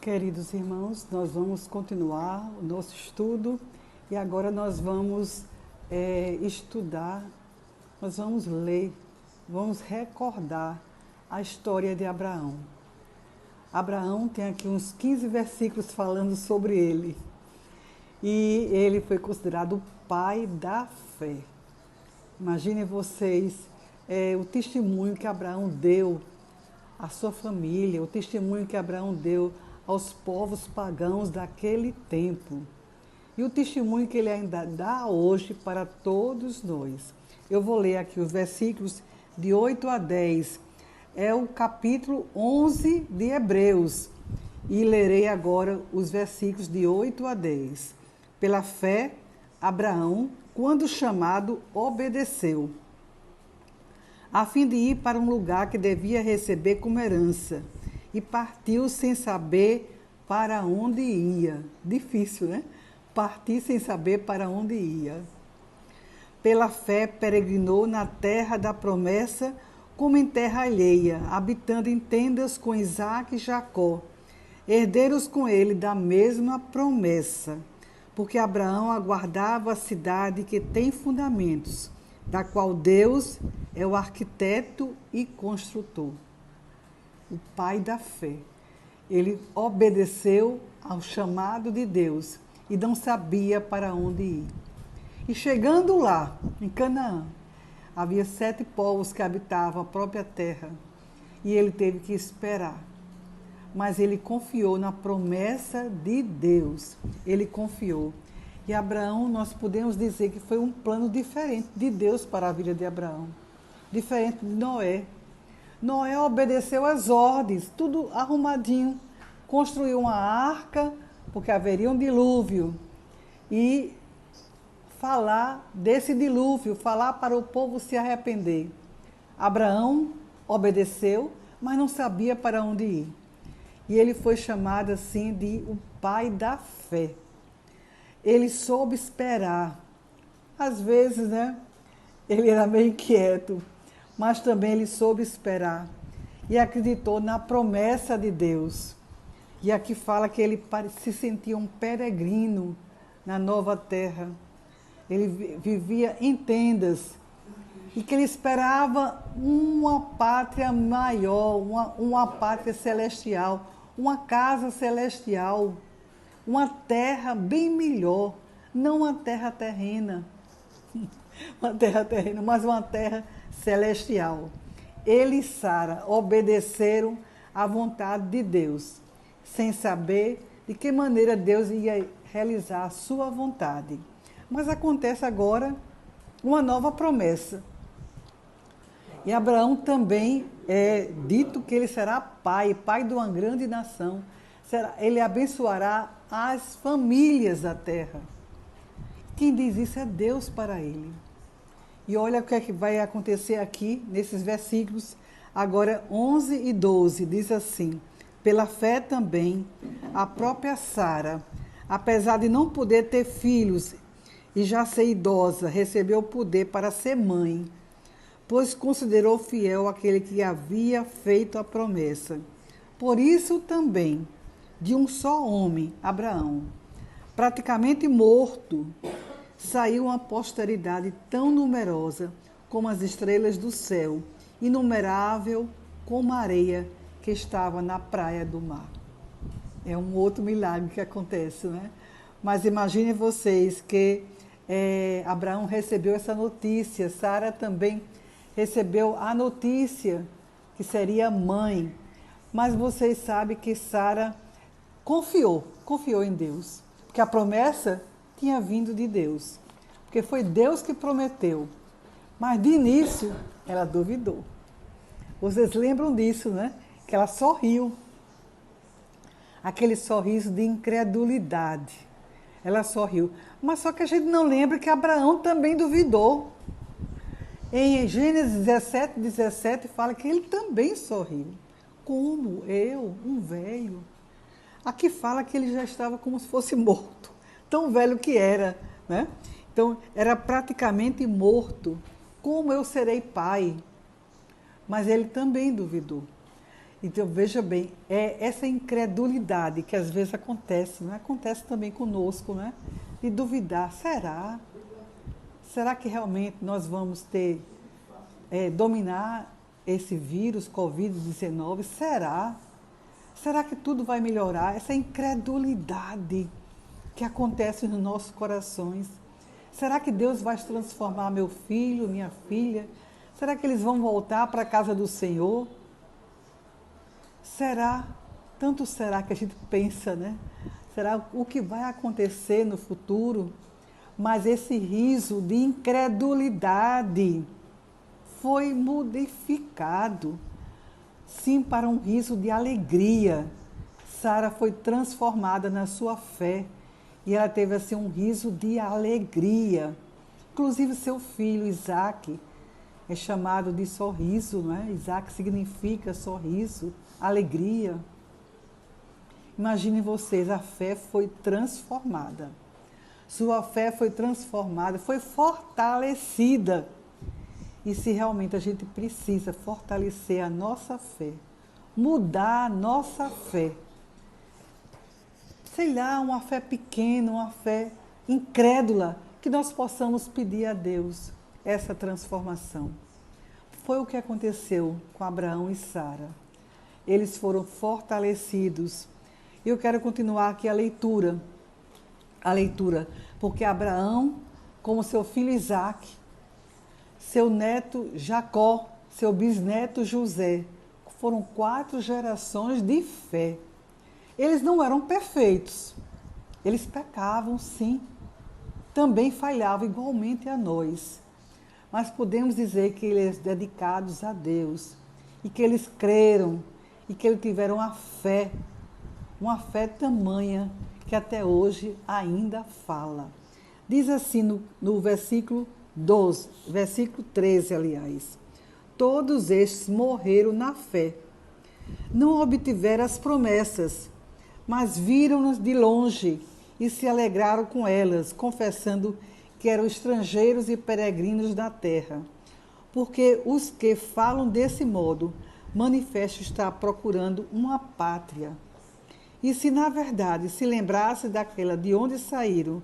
Queridos irmãos, nós vamos continuar o nosso estudo e agora nós vamos estudar, nós vamos ler, vamos recordar a história de Abraão. Abraão tem aqui uns 15 versículos falando sobre ele e ele foi considerado o pai da fé. Imaginem vocês o testemunho que Abraão deu à sua família, o testemunho que Abraão deu aos povos pagãos daquele tempo. E o testemunho que ele ainda dá hoje para todos nós. Eu vou ler aqui os versículos de 8 a 10. É o capítulo 11 de Hebreus. E lerei agora os versículos de 8 a 10. Pela fé, Abraão, quando chamado, obedeceu, a fim de ir para um lugar que devia receber como herança. E partiu sem saber para onde ia. Difícil, né? Partir sem saber para onde ia. Pela fé, peregrinou na terra da promessa, como em terra alheia, habitando em tendas com Isaque e Jacó, herdeiros com ele da mesma promessa. Porque Abraão aguardava a cidade que tem fundamentos, da qual Deus é o arquiteto e construtor. O pai da fé. Ele obedeceu ao chamado de Deus e não sabia para onde ir. E chegando lá, em Canaã, havia 7 povos que habitavam a própria terra e ele teve que esperar. Mas ele confiou na promessa de Deus. Ele confiou. E Abraão, nós podemos dizer que foi um plano diferente de Deus para a vida de Abraão. Diferente de Noé. Noé obedeceu às ordens, tudo arrumadinho. Construiu uma arca, porque haveria um dilúvio. E falar desse dilúvio, falar para o povo se arrepender. Abraão obedeceu, mas não sabia para onde ir. E ele foi chamado assim de o pai da fé. Ele soube esperar. Às vezes, né? Ele era meio inquieto, mas também ele soube esperar e acreditou na promessa de Deus. E aqui fala que ele se sentia um peregrino na nova terra. Ele vivia em tendas e que ele esperava uma pátria maior, uma pátria celestial, uma casa celestial, uma terra bem melhor, não uma terra terrena, mas uma terra celestial. Ele e Sara obedeceram à vontade de Deus, sem saber de que maneira Deus ia realizar a sua vontade. Mas acontece agora uma nova promessa. E Abraão também é dito que ele será pai de uma grande nação. Ele abençoará as famílias da terra. Quem diz isso é Deus para ele. E olha o que é que vai acontecer aqui nesses versículos, agora 11 e 12, diz assim: pela fé também, a própria Sara, apesar de não poder ter filhos e já ser idosa, recebeu o poder para ser mãe, pois considerou fiel aquele que havia feito a promessa. Por isso também, de um só homem, Abraão, praticamente morto, saiu uma posteridade tão numerosa como as estrelas do céu, inumerável como a areia que estava na praia do mar. É um outro milagre que acontece, né? Mas imaginem vocês que Abraão recebeu essa notícia, Sara também recebeu a notícia que seria mãe. Mas vocês sabem que Sara confiou em Deus, porque a promessa tinha vindo de Deus, porque foi Deus que prometeu, mas de início ela duvidou. Vocês lembram disso, né? Que ela sorriu, aquele sorriso de incredulidade. Ela sorriu, mas só que a gente não lembra que Abraão também duvidou. Em Gênesis 17 fala que ele também sorriu. Como eu, um velho? Aqui fala que ele já estava como se fosse morto, tão velho que era, né? Então, era praticamente morto. Como eu serei pai? Mas ele também duvidou. Então, veja bem, é essa incredulidade que às vezes acontece, não é? Acontece também conosco, né? De duvidar, será? Será que realmente nós vamos dominar esse vírus Covid-19? Será? Será que tudo vai melhorar? Essa incredulidade que acontece nos nossos corações. Será que Deus vai transformar meu filho, minha filha? Será que eles vão voltar para a casa do Senhor? Será? Tanto será que a gente pensa, né? Será o que vai acontecer no futuro? Mas esse riso de incredulidade foi modificado, sim, para um riso de alegria. Sara foi transformada na sua fé e ela teve assim um riso de alegria. Inclusive seu filho Isaac é chamado de sorriso, não é? Isaac significa sorriso, alegria. Imaginem vocês, a fé foi transformada. Sua fé foi transformada, foi fortalecida. E se realmente a gente precisa fortalecer a nossa fé, mudar a nossa fé, sei lá, uma fé pequena, uma fé incrédula, que nós possamos pedir a Deus essa transformação. Foi o que aconteceu com Abraão e Sara. Eles foram fortalecidos. E eu quero continuar aqui a leitura, porque Abraão, como seu filho Isaac, seu neto Jacó, seu bisneto José, foram 4 gerações de fé. Eles não eram perfeitos, eles pecavam sim, também falhavam igualmente a nós, mas podemos dizer que eles dedicados a Deus, e que eles creram, e que eles tiveram uma fé tamanha, que até hoje ainda fala. Diz assim no versículo 12, versículo 13, aliás. Todos estes morreram na fé. Não obtiveram as promessas, mas viram-nas de longe e se alegraram com elas, confessando que eram estrangeiros e peregrinos na terra. Porque os que falam desse modo, manifestam estar procurando uma pátria. E se na verdade se lembrasse daquela de onde saíram,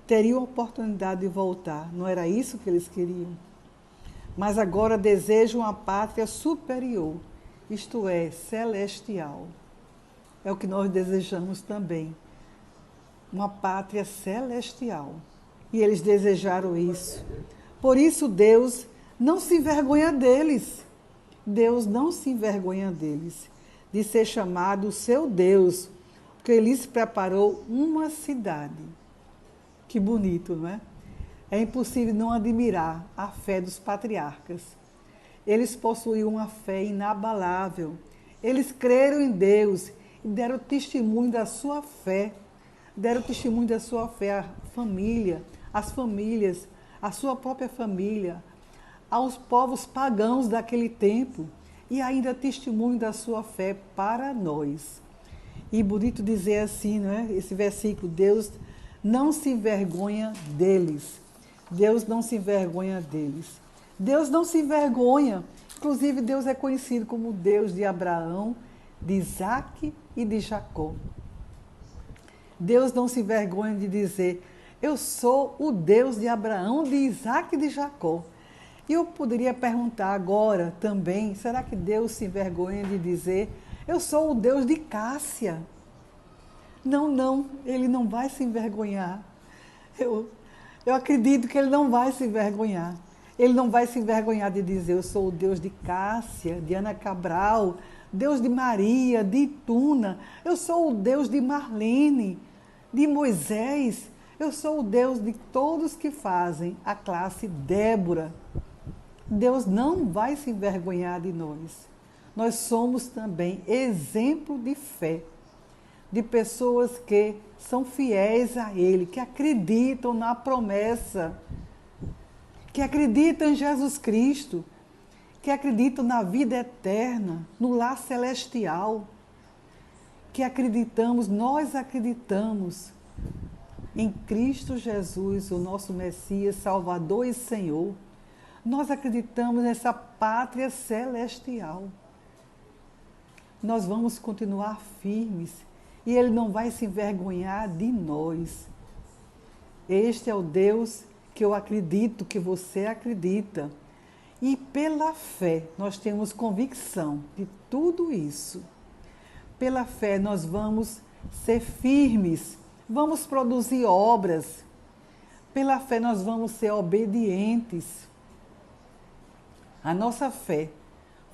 teriam oportunidade de voltar. Não era isso que eles queriam? Mas agora desejam uma pátria superior, isto é, celestial. É o que nós desejamos também. Uma pátria celestial. E eles desejaram isso. Por isso Deus não se envergonha deles. Deus não se envergonha deles, de ser chamado o seu Deus, porque Ele lhes preparou uma cidade. Que bonito, não é? É impossível não admirar a fé dos patriarcas. Eles possuíam uma fé inabalável. Eles creram em Deus e deram testemunho da sua fé. Deram testemunho da sua fé à família, às famílias, à sua própria família, aos povos pagãos daquele tempo e ainda testemunho da sua fé para nós. E bonito dizer assim, não é? Esse versículo, Deus não se envergonha deles. Deus não se envergonha deles. Deus não se envergonha. Inclusive, Deus é conhecido como o Deus de Abraão, de Isaac e de Jacó. Deus não se envergonha de dizer, eu sou o Deus de Abraão, de Isaac e de Jacó. E eu poderia perguntar agora também, será que Deus se envergonha de dizer, eu sou o Deus de Cássia? Não, Ele não vai se envergonhar. Eu acredito que Ele não vai se envergonhar. Ele não vai se envergonhar de dizer, eu sou o Deus de Cássia, de Ana Cabral, Deus de Maria, de Tuna, eu sou o Deus de Marlene, de Moisés, eu sou o Deus de todos que fazem a classe Débora. Deus não vai se envergonhar de nós. Nós somos também exemplo de fé, de pessoas que são fiéis a Ele, que acreditam na promessa, que acreditam em Jesus Cristo, que acreditam na vida eterna, no lar celestial, que nós acreditamos em Cristo Jesus, o nosso Messias, Salvador e Senhor. Nós acreditamos nessa pátria celestial. nós vamos continuar firmes e Ele não vai se envergonhar de nós. Este é o Deus que eu acredito, que você acredita. E pela fé, nós temos convicção de tudo isso. Pela fé, nós vamos ser firmes, vamos produzir obras. Pela fé, nós vamos ser obedientes. A nossa fé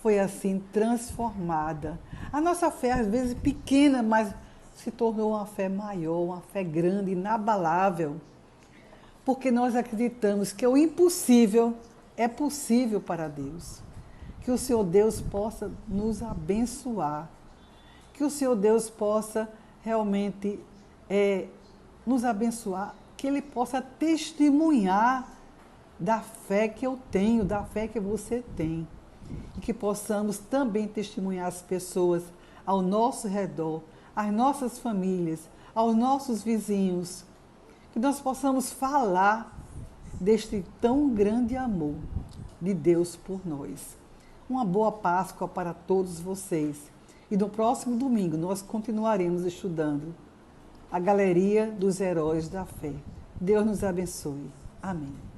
foi assim transformada. A nossa fé, às vezes pequena, mas se tornou uma fé maior, uma fé grande, inabalável. Porque nós acreditamos que o impossível é possível para Deus. Que o Senhor Deus possa nos abençoar. Que o Senhor Deus possa realmente nos abençoar. Que Ele possa testemunhar da fé que eu tenho, da fé que você tem. E que possamos também testemunhar as pessoas ao nosso redor, às nossas famílias, aos nossos vizinhos. Que nós possamos falar deste tão grande amor de Deus por nós. Uma boa Páscoa para todos vocês. E no próximo domingo nós continuaremos estudando a Galeria dos Heróis da Fé. Deus nos abençoe. Amém.